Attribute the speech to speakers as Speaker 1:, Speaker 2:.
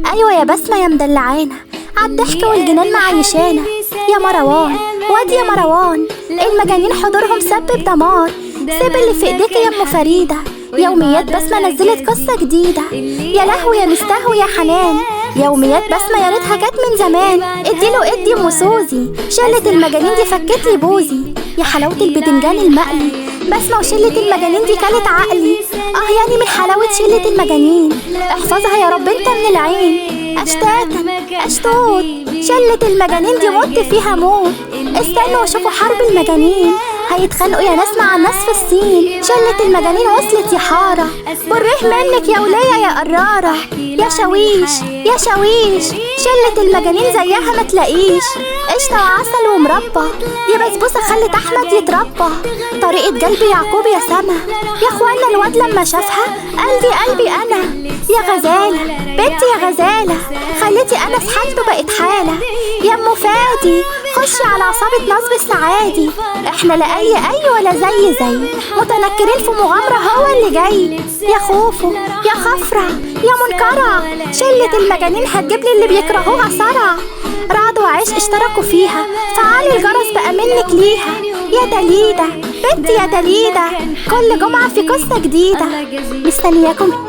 Speaker 1: أيوة يا بسمة يا مدلعانا، عالضحك والجنان معيشانا. يا مروان واد يا مروان، المجانين حضورهم سبب دمار. سيب اللي في ايديك يا ام فريدة، يوميات بسمة نزلت قصة جديدة. يا لهوي يا مستهو يا حنان، يوميات بسمة يا ريتها جت من زمان. اديله ادي ام سوزي، شلة المجانين دي فكت لي بوزي. يا حلاوة البتنجان المقلي، بسمة وشلة المجانين دي كانت عقلي. يعني من حلاوة شلة المجانين، احفظها يا رب انت من العين. اشتاتا اشتوت، شلة المجانين دي مت فيها موت. استنوا وشوفوا حرب المجانين، هيتخانقوا يا ناس مع الناس في الصين. شلة المجانين وصلت يا حارة، بالريح منك يا ولية يا قرارة. يا شاويش يا شاويش، شلة المجانين زيها ما تلاقيش. قشطة وعسل ومربى، دي بسبوسة خلت أحمد يتربى. طريقة قلبي يعقوب يا سما، يا اخوانا الواد لما شافها قلبي أنا. يا غزالة بنتي يا غزالة، خليتي أنا في حالته بقت حالة. يا أم فادي خشي على عصابة نصب السعادي، احنا لا أي ولا زي متنكرين في مغامرة هو اللي جاي. يا خوفو يا خفرة يا منكرة، شلة المجانين هتجيب لي اللي بيكرهوها صرع. رعد وعيش اشتركوا فيها، فعالي الجرس بقى منك ليها. يا دليدة بنتي يا دليدة، كل جمعة في قصة جديدة، مستنياكم.